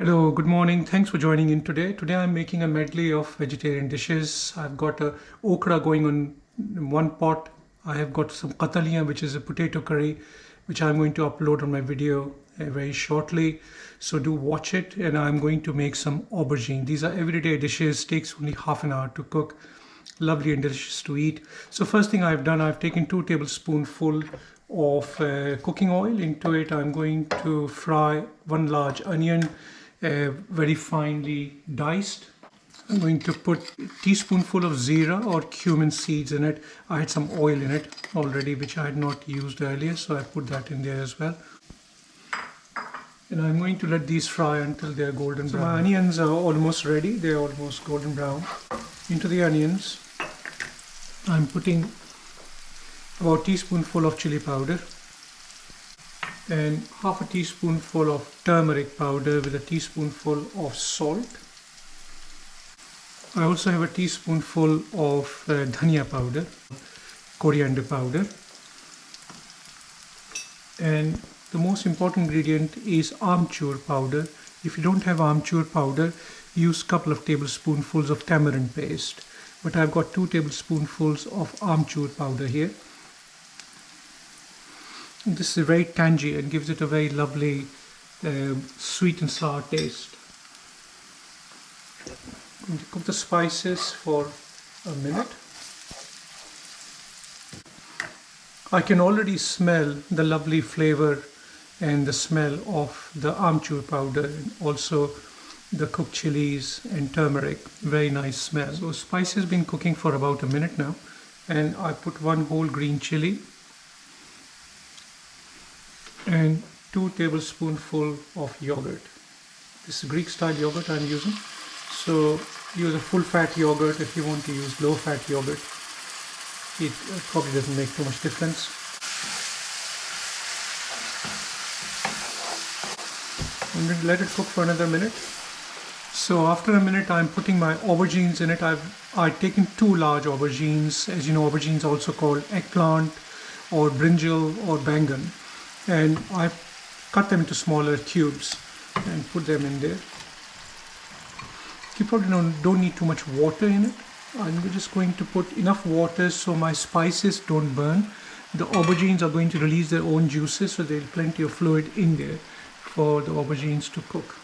Hello, good morning. Thanks for joining in today. Today I'm making a medley of vegetarian dishes. I've got a okra going on in one pot. I have got some kataliyan, which is a potato curry, which I'm going to upload on my video very shortly. So do watch it. And I'm going to make some aubergine. These are everyday dishes. Takes only half an hour to cook. Lovely and delicious to eat. So first thing I've done, I've taken 2 tablespoonfuls of cooking oil. Into it, I'm going to fry one large onion, very finely diced. I'm going to put a teaspoonful of zira or cumin seeds in it. I had some oil in it already, which I had not used earlier, so I put that in there as well. And I'm going to let these fry until they're golden brown. So my onions are almost ready. They're almost golden brown. Into the onions, I'm putting about a teaspoonful of chili powder and half a teaspoonful of turmeric powder with a teaspoonful of salt. I also have a teaspoonful of dhania powder, coriander powder, and the most important ingredient is amchoor powder. If you don't have amchoor powder, use a couple of tablespoonfuls of tamarind paste, but I've got 2 tablespoonfuls of amchoor powder here. This is very tangy and gives it a very lovely sweet and sour taste. I'm going to cook the spices for a minute. I can already smell the lovely flavor and the smell of the amchoor powder and also the cooked chilies and turmeric. Very nice smell. So spice has been cooking for about a minute now, and I put 1 whole green chili and 2 tablespoonfuls of yogurt. This is Greek style yogurt I'm using. So use a full fat yogurt. If you want to use low fat yogurt, it probably doesn't make too much difference. I'm going to let it cook for another minute. So after a minute, I'm putting my aubergines in it. I've taken 2 large aubergines. As you know, aubergines are also called eggplant or brinjal or bangan. And I cut them into smaller cubes and put them in there. You probably don't need too much water in it. I'm just going to put enough water so my spices don't burn. The aubergines are going to release their own juices, so there's plenty of fluid in there for the aubergines to cook.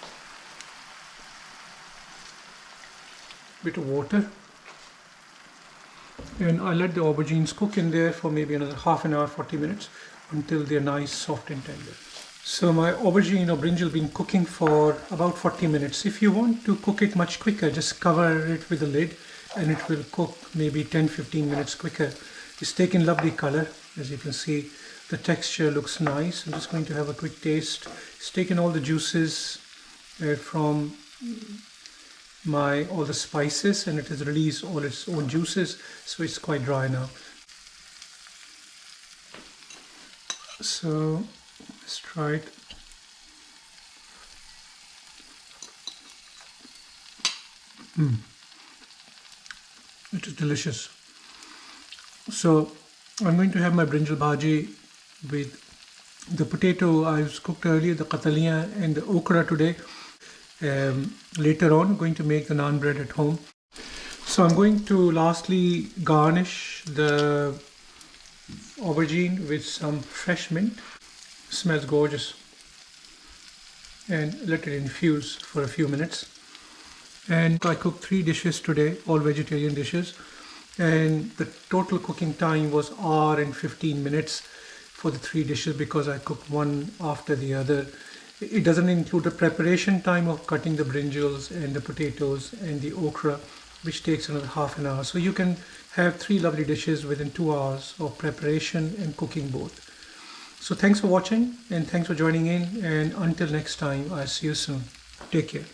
Bit of water. And I let the aubergines cook in there for maybe another half an hour, 40 minutes, until they're nice, soft and tender. So my aubergine or brinjal been cooking for about 40 minutes. If you want to cook it much quicker, just cover it with a lid and it will cook maybe 10-15 minutes quicker. It's taken lovely color. As you can see, the texture looks nice. I'm just going to have a quick taste. It's taken all the juices from all the spices, and it has released all its own juices, so it's quite dry now. So let's try it. It is delicious. So I'm going to have my brinjal bhaji with the potato I've cooked earlier, the kataliyan and the okra today. Later on, I'm going to make the naan bread at home. So I'm going to lastly garnish the aubergine with some fresh mint. Smells gorgeous. And let it infuse for a few minutes. And I cooked 3 dishes today, all vegetarian dishes. And the total cooking time was 1 hour and 15 minutes for the 3 dishes because I cooked one after the other. It doesn't include the preparation time of cutting the brinjals and the potatoes and the okra, which takes another half an hour. So you can have 3 lovely dishes within 2 hours of preparation and cooking both. So thanks for watching and thanks for joining in, and until next time, I'll see you soon. Take care.